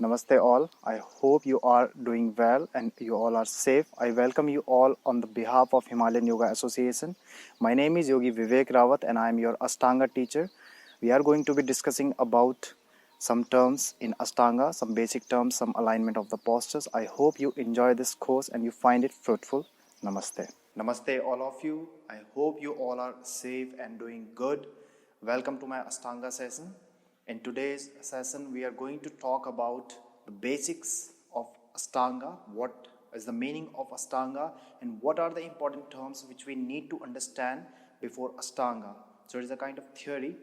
Namaste all. I hope you are doing well and you all are safe. I welcome you all on the behalf of Himalayan Yoga Association. My name is Yogi Vivek Rawat and I am your Ashtanga teacher. We are going to be discussing about some terms in Ashtanga, some basic terms, some alignment of the postures. I hope you enjoy this course and you find it fruitful. Namaste. Namaste all of you. I hope you all are safe and doing good. Welcome to my Ashtanga session. In today's session, we are going to talk about the basics of Ashtanga, what is the meaning of Ashtanga, and what are the important terms which we need to understand before Ashtanga. So, it is a kind of theory.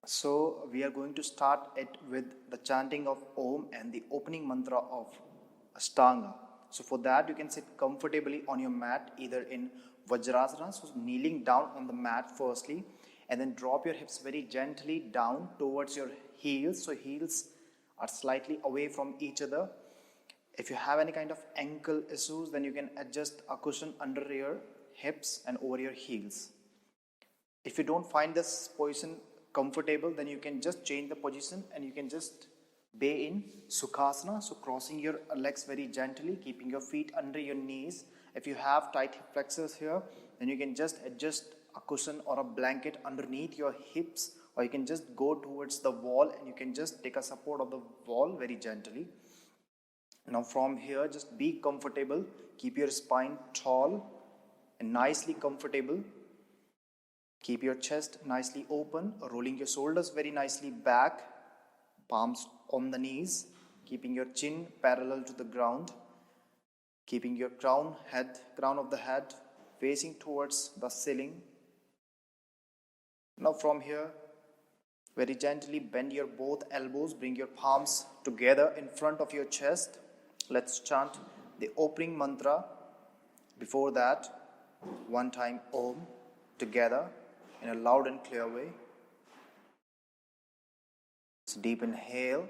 So, we are going to start it with the chanting of Om and the opening mantra of Ashtanga. So, for that, you can sit comfortably on your mat, either in Vajrasana, so kneeling down on the mat firstly, and then drop your hips very gently down towards your heels. So heels are slightly away from each other. If you have any kind of ankle issues, then you can adjust a cushion under your hips and over your heels. If you don't find this position comfortable, then you can just change the position and you can just be in Sukhasana. So crossing your legs very gently, keeping your feet under your knees. If you have tight hip flexors here, then you can just adjust a cushion or a blanket underneath your hips, or you can just go towards the wall and you can just take a support of the wall very gently. Now from here, just be comfortable, keep your spine tall and nicely comfortable. Keep your chest nicely open, rolling your shoulders very nicely back, palms on the knees, keeping your chin parallel to the ground, keeping your crown of the head facing towards the ceiling. Now from here, very gently bend your both elbows, bring your palms together in front of your chest. Let's chant the opening mantra. Before that, one time Om together in a loud and clear way. So deep inhale.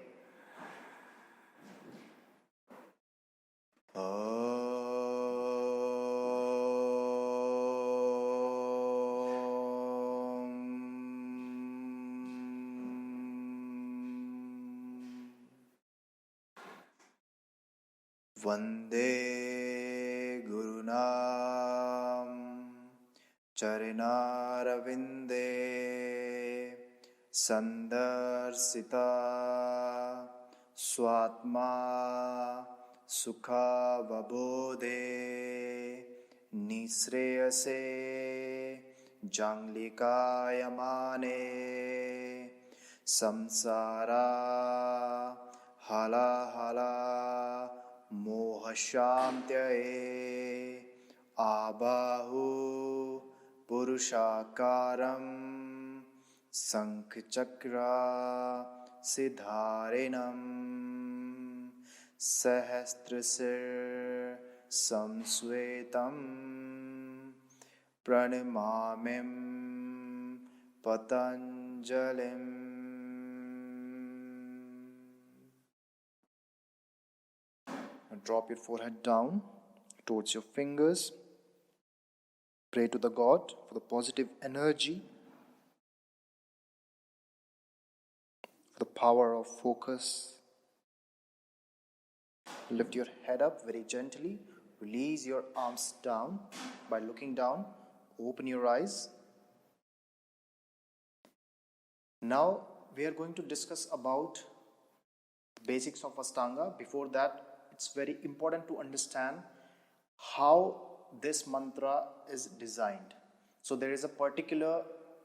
Vande Gurunam Charinarvinde Sandarsita Swatma Sukha Vabodhe Nisreyase Janglikayamane Samsara Hala Hala Mohashamtyaye Abahu Purushakaram Sankhchakra Siddharinam Sahasrasir Samsvetam Pranamamim Patanjalim. Drop your forehead down towards your fingers. Pray to the God for the positive energy, for the power of focus. Lift your head up very gently. Release your arms down by looking down. Open your eyes. Now we are going to discuss about the basics of Ashtanga. Before that, it's very important to understand how this mantra is designed. So there is a particular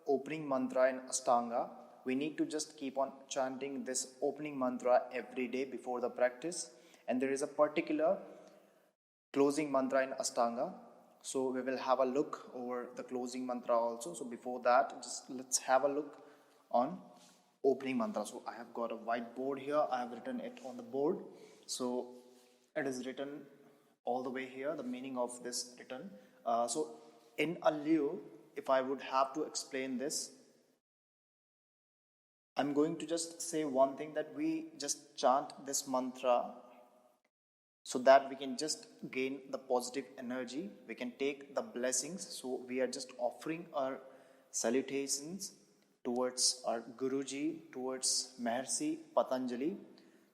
opening mantra in Ashtanga. We need to just keep on chanting this opening mantra every day before the practice. And there is a particular closing mantra in Ashtanga. So we will have a look over the closing mantra also. So before that, just let's have a look on opening mantra. So I have got a whiteboard here. I have written it on the board. So it is written all the way here, the meaning of this written. So in a lieu, if I would have to explain this, I'm going to just say one thing, that we just chant this mantra so that we can just gain the positive energy, we can take the blessings. So we are just offering our salutations towards our Guruji, towards Maharshi Patanjali.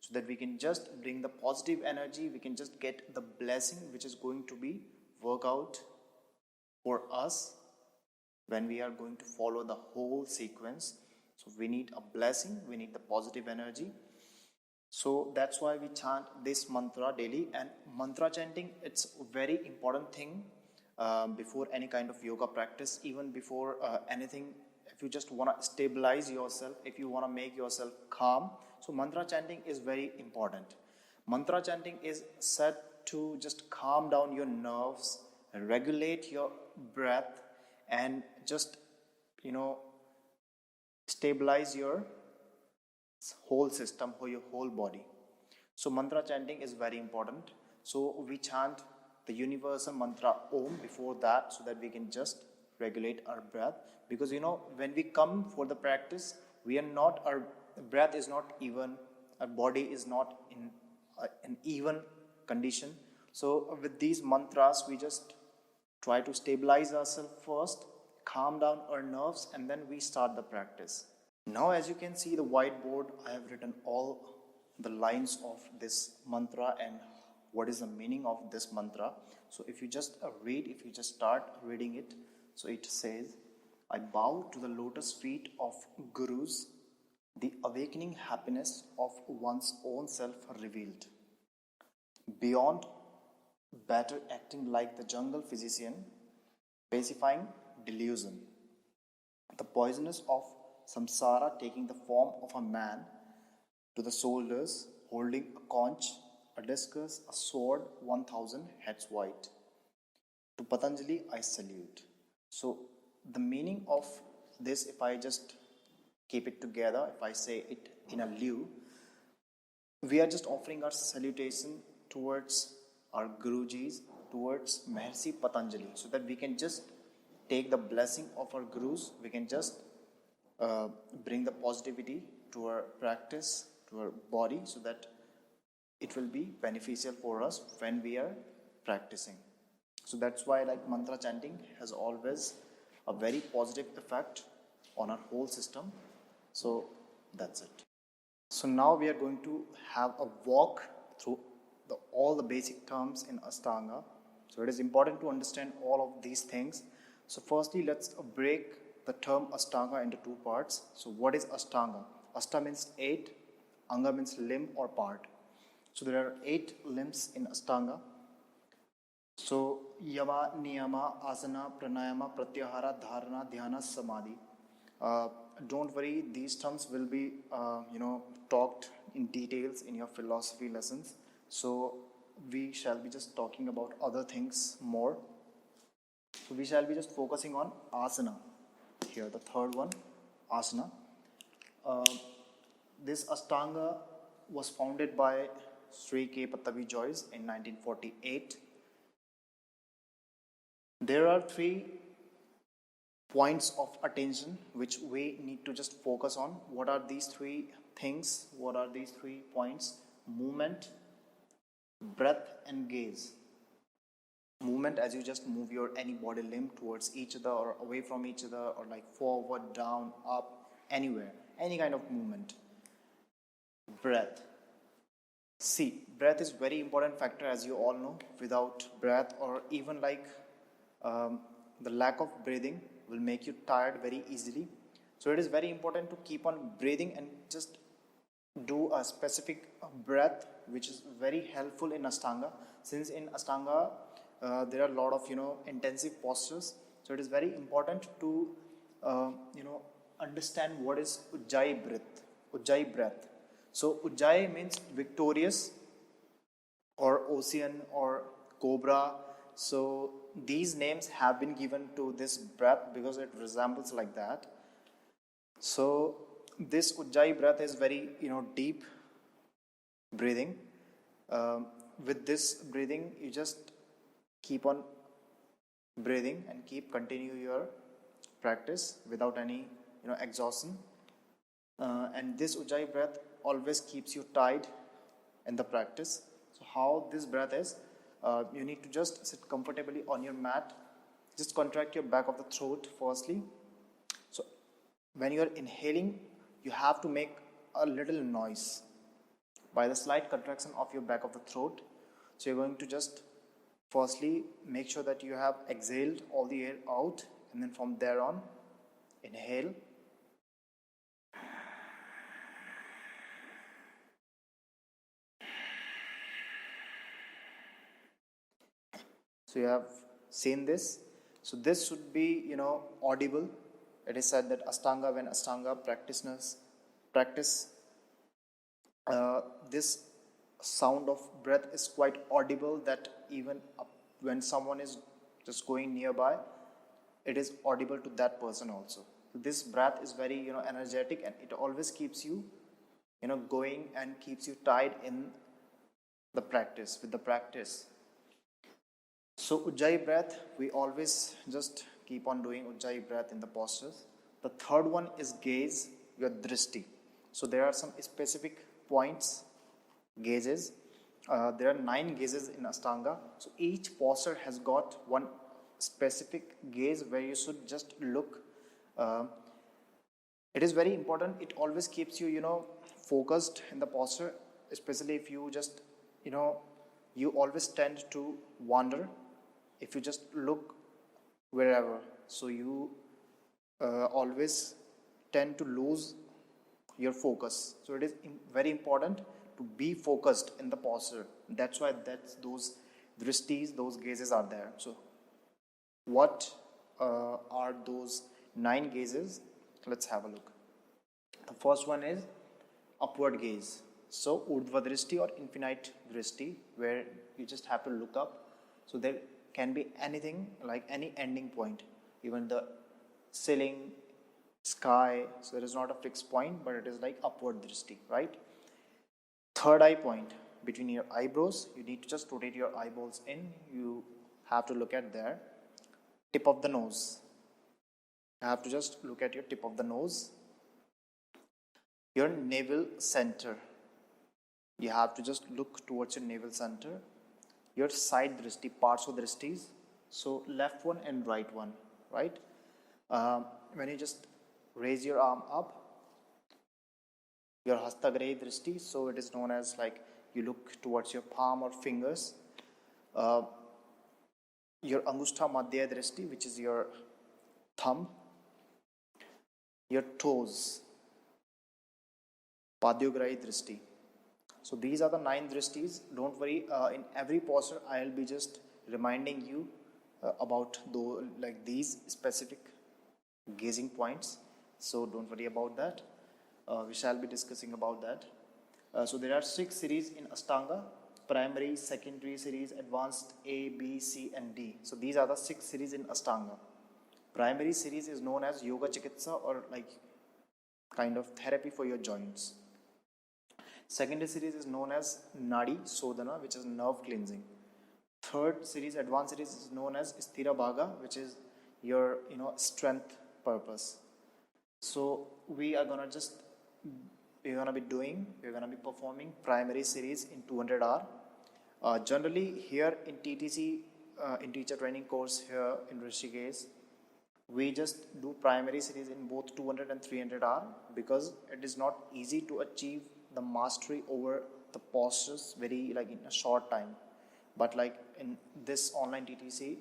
so that we can just bring the positive energy, we can just get the blessing which is going to be work out for us when we are going to follow the whole sequence. So we need a blessing, we need the positive energy. So that's why we chant this mantra daily. And mantra chanting, it's a very important thing before any kind of yoga practice, even before anything. If you just want to stabilize yourself, if you want to make yourself calm, so mantra chanting is very important. Mantra chanting is said to just calm down your nerves, regulate your breath, and just, stabilize your whole system or your whole body. So mantra chanting is very important. So we chant the universal mantra Om before that, so that we can just regulate our breath. Because when we come for the practice, our breath is not even, our body is not in an even condition. So with these mantras, we just try to stabilize ourselves first, calm down our nerves, and then we start the practice. Now, as you can see the whiteboard, I have written all the lines of this mantra and what is the meaning of this mantra. So if you just if you just start reading it, so it says, I bow to the lotus feet of gurus, the awakening happiness of one's own self revealed. Beyond better acting like the jungle physician, pacifying delusion. The poisonous of samsara taking the form of a man, to the soldiers holding a conch, a discus, a sword, 1,000 heads white. To Patanjali I salute. So the meaning of this, if I just keep it together, if I say it in a lieu, we are just offering our salutation towards our Gurujis, towards Maharshi Patanjali, so that we can just take the blessing of our Gurus, we can just bring the positivity to our practice, to our body, so that it will be beneficial for us when we are practicing. So that's why mantra chanting has always a very positive effect on our whole system. So that's it. So now we are going to have a walk through all the basic terms in Ashtanga. So it is important to understand all of these things. So firstly, let's break the term Ashtanga into two parts. So what is Ashtanga? Ashta means 8, Anga means limb or part. So there are 8 limbs in Ashtanga. So Yama, Niyama, Asana, Pranayama, Pratyahara, Dharana, Dhyana, Samadhi. Don't worry, these terms will be talked in details in your philosophy lessons. So we shall be just talking about other things more. So we shall be just focusing on asana. Here, the third one, asana. This Ashtanga was founded by Sri K. Pattabi Jois in 1948. There are 3 points of attention which we need to just focus on. What are these 3 things? What are these 3 points? Movement, breath, and gaze. Movement, as you just move your any body limb towards each other or away from each other, or forward, down, up, anywhere, any kind of movement. Breath. See, breath is very important factor, as you all know. Without breath, or even the lack of breathing will make you tired very easily. So it is very important to keep on breathing and just do a specific breath, which is very helpful in Ashtanga. Since in Ashtanga there are a lot of intensive postures, so it is very important to understand what is Ujjayi breath. Ujjayi breath. So Ujjayi means victorious, or ocean, or cobra. So these names have been given to this breath because it resembles like that. So this Ujjayi breath is very deep breathing. With this breathing, you just keep on breathing and continue your practice without any exhaustion. And this Ujjayi breath always keeps you tied in the practice. So how this breath is, you need to just sit comfortably on your mat. Just contract your back of the throat firstly. So when you are inhaling, you have to make a little noise. by the slight contraction of your back of the throat. So you're going to just firstly make sure that you have exhaled all the air out, and then from there on, inhale. So you have seen this. So this should be, audible. It is said that when Ashtanga practitioners practice, this sound of breath is quite audible, that even when someone is just going nearby, it is audible to that person also. So this breath is very, energetic, and it always keeps you, going, and keeps you tied in the practice, with the practice. So Ujjayi breath, we always just keep on doing Ujjayi breath in the postures. The third one is gaze, your drishti. So there are some specific points, gazes. There are 9 gazes in Ashtanga. So each posture has got one specific gaze where you should just look. It is very important. It always keeps you, focused in the posture, especially if you just, you always tend to wander if you just look wherever. So you always tend to lose your focus. So it is very important to be focused in the posture. That's why those drishtis, those gazes are there. So what are those 9 gazes? Let's have a look. The first one is upward gaze. So urdhva drishti or infinite drishti, where you just have to look up. So there can be anything, like any ending point, even the ceiling, sky. So there is not a fixed point, but it is like upward drishti, right? Third eye point between your eyebrows. You need to just rotate your eyeballs in. You have to look at there. Tip of the nose. You have to just look at your tip of the nose. Your navel center. You have to just look towards your navel center. Your side drishti, parsva drishtis. So left one and right one, right? When you just raise your arm up, your hastagrehi drishti. So it is known as like you look towards your palm or fingers. Your angushta madhya drishti, which is your thumb. Your toes, padyograhi drishti. So these are the 9 drishtis. Don't worry, in every posture I will be just reminding you about these specific gazing points. So don't worry about that. We shall be discussing about that. So there are 6 series in Ashtanga: primary, secondary series, advanced A, B, C, and D. So these are the 6 series in Ashtanga. Primary series is known as Yoga Chikitsa, or like kind of therapy for your joints. Secondary series is known as Nadi Sodhana, which is nerve cleansing. Third series, advanced series, is known as Sthira Bhaga, which is your strength purpose. So we're gonna be performing primary series in 200 hour. Generally here in TTC, in teacher training course here in Rishikesh, we just do primary series in both 200 and 300 hour, because it is not easy to achieve the mastery over the postures very like in a short time. But like in this online TTC,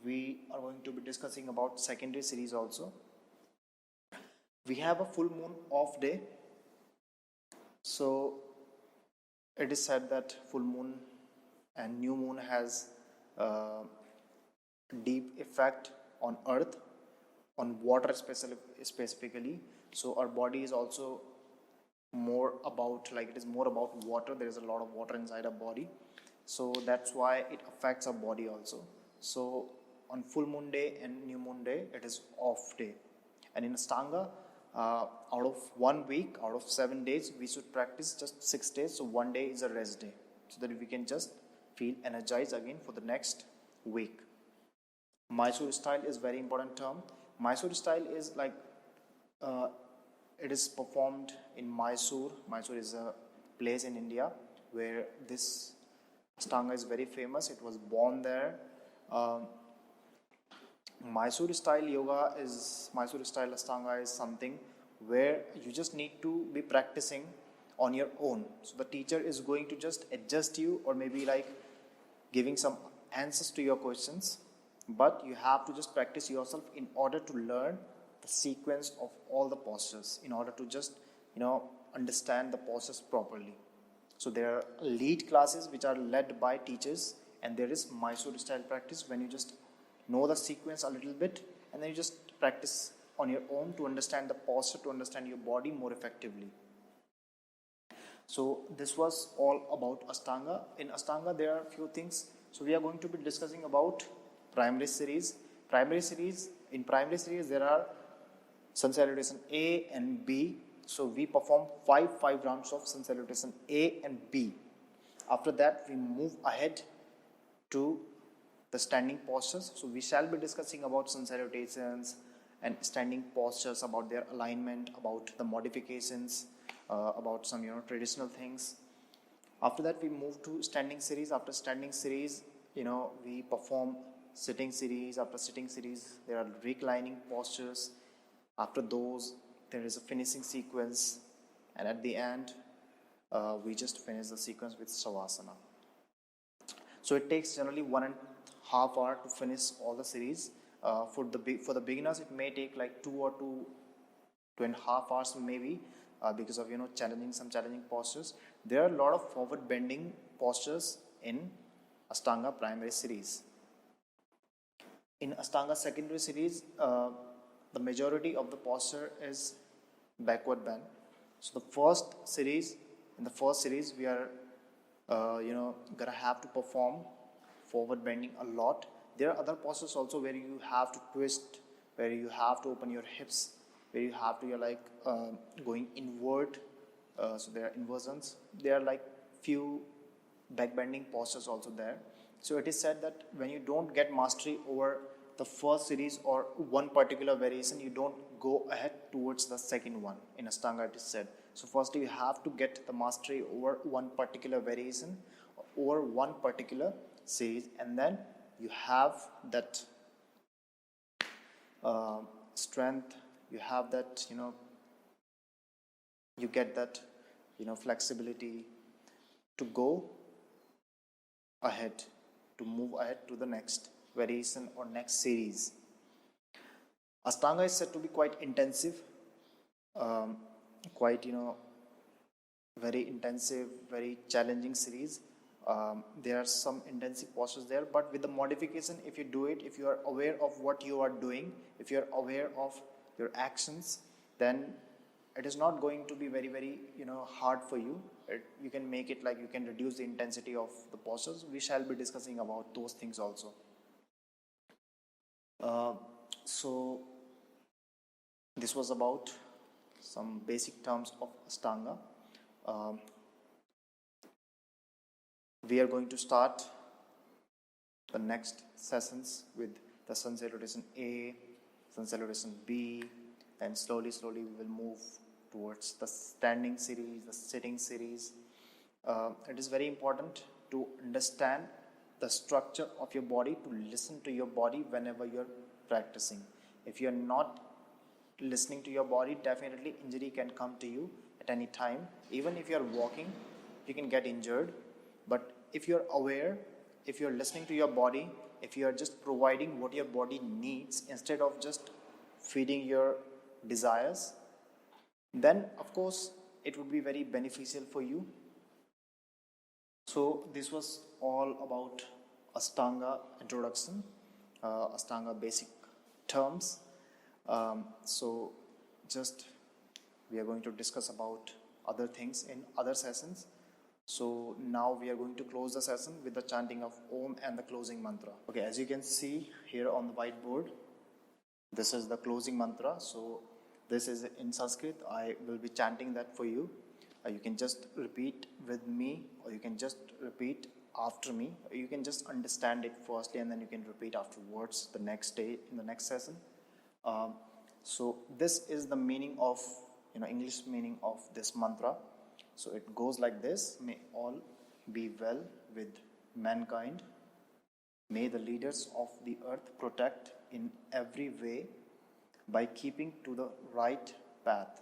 we are going to be discussing about secondary series also. We have a full moon off day. So it is said that full moon and new moon has deep effect on earth, on water specifically. So our body is also more about, like it is more about water. There is a lot of water inside our body, so that's why it affects our body also. So on full moon day and new moon day, it is off day. And in Ashtanga, out of 1 week, out of 7 days, we should practice just 6 days. So 1 day is a rest day, so that we can just feel energized again for the next week. Mysore style is very important term. Mysore style is like it is performed in Mysore. Mysore is a place in India where this Ashtanga is very famous. It was born there. Mysore style Ashtanga is something where you just need to be practicing on your own. So the teacher is going to just adjust you, or maybe like giving some answers to your questions, but you have to just practice yourself in order to learn the sequence of all the postures, in order to just understand the postures properly. So there are lead classes which are led by teachers, and there is Mysore style practice when you just know the sequence a little bit, and then you just practice on your own to understand the posture, to understand your body more effectively. So this was all about Ashtanga. In Ashtanga there are a few things. So we are going to be discussing about primary series. In primary series there are sun salutation A and B. So we perform five rounds of sun salutation A and B. After that we move ahead to the standing postures. So we shall be discussing about sun salutations and standing postures, about their alignment, about the modifications, about some traditional things. After that we move to standing series. After standing series, we perform sitting series. After sitting series there are reclining postures. After those there is a finishing sequence, and at the end we just finish the sequence with Shavasana. So it takes generally 1.5 hours to finish all the series. For the beginners it may take like 2.5 hours maybe, because of some challenging postures. There are a lot of forward bending postures in Ashtanga primary series. In Ashtanga secondary series, the majority of the posture is backward bend. So in the first series we are gonna have to perform forward bending a lot. There are other postures also where you have to twist, where you have to open your hips, where you have to going inward. So there are inversions. There are like few back bending postures also there. So it is said that when you don't get mastery over the first series or one particular variation, you don't go ahead towards the second one. In Ashtanga it is said. So firstly you have to get the mastery over one particular variation, over one particular series, and then you have that strength, you have that you get that flexibility to go ahead, to move ahead to the next variation or next series. Ashtanga is said to be quite intensive, quite very intensive, very challenging series. There are some intensive postures there, but with the modification, if you do it, if you are aware of what you are doing, if you are aware of your actions, then it is not going to be very, very hard for you. You can make it like you can reduce the intensity of the postures. We shall be discussing about those things also. So this was about some basic terms of Ashtanga. We are going to start the next sessions with the sun salutation A, sun salutation B, and slowly we will move towards the standing series, the sitting series. It is very important to understand the structure of your body, to listen to your body whenever you're practicing. If you're not listening to your body, definitely injury can come to you at any time. Even if you're walking, you can get injured. But if you're aware, if you're listening to your body, if you're just providing what your body needs instead of just feeding your desires, then of course it would be very beneficial for you. So this was all about Ashtanga introduction, Ashtanga basic terms. So just we are going to discuss about other things in other sessions. So now we are going to close the session with the chanting of Om and the closing mantra. Okay, as you can see here on the whiteboard, this is the closing mantra. So this is in Sanskrit. I will be chanting that for you. You can just repeat with me, or you can just repeat after me. You can just understand it firstly, and then you can repeat afterwards the next day in the next session. So this is the meaning of English meaning of this mantra. So it goes like this: may all be well with mankind. May the leaders of the earth protect in every way by keeping to the right path.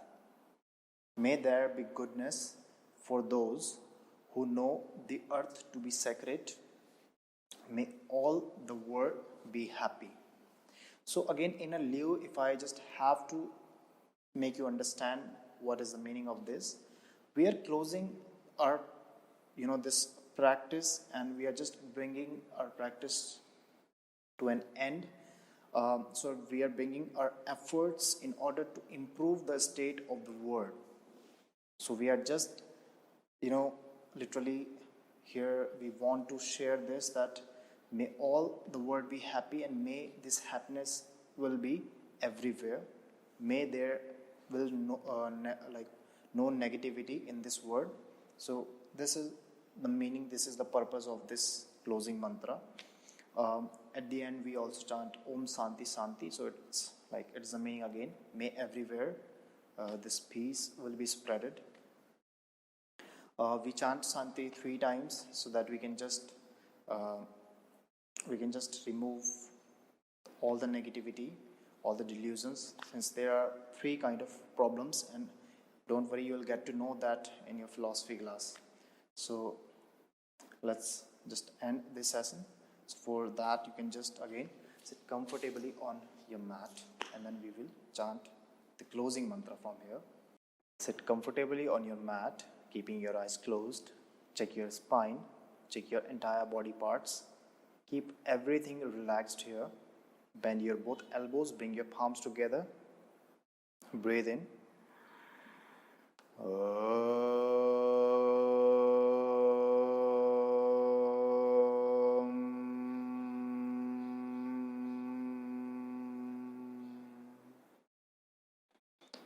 May there be goodness for those who know the earth to be sacred. May all the world be happy. So again, in a lieu, if I just have to make you understand what is the meaning of this, we are closing our, this practice, and we are just bringing our practice to an end. So we are bringing our efforts in order to improve the state of the world. So we are just, literally here we want to share this, that may all the world be happy, and may this happiness will be everywhere. May there will no negativity in this world. So this is the meaning, this is the purpose of this closing mantra. At the end we also chant Om Santi Santi, so it's the meaning again, may everywhere this peace will be spreaded. We chant Santi 3 times so that we can just remove all the negativity, all the delusions, since there are 3 kind of problems, and don't worry, you will get to know that in your philosophy class. So let's just end this session. So for that, you can just again sit comfortably on your mat, and then we will chant the closing mantra from here. Sit comfortably on your mat, keeping your eyes closed. Check your spine, check your entire body parts. Keep everything relaxed here. Bend your both elbows, bring your palms together. Breathe in.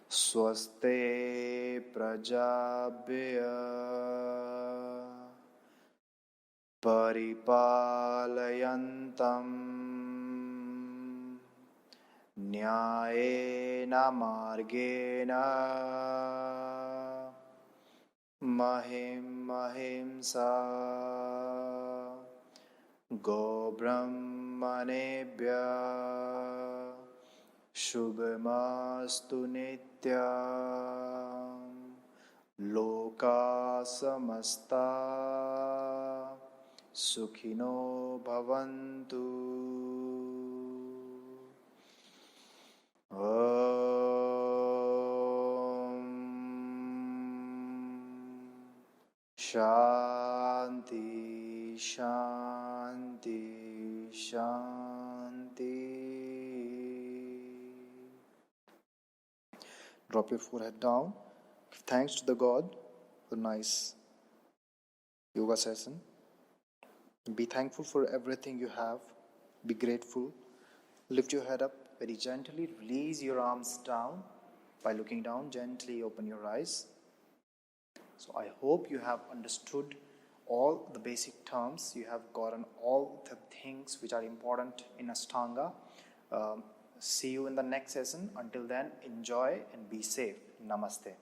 Swaste prajabhya paripalayantam nyayena margena mahimsa gobrahmanebhya Shubhamastu Nityam Loka Samasta Sukhino Bhavantu. Om Shanti Shanti Shanti. Drop your forehead down. Give thanks to the God for a nice yoga session. Be thankful for everything you have. Be grateful. Lift your head up very gently. Release your arms down. By looking down, gently open your eyes. So I hope you have understood all the basic terms. You have gotten all the things which are important in Ashtanga. See you in the next session. Until then, enjoy and be safe. Namaste.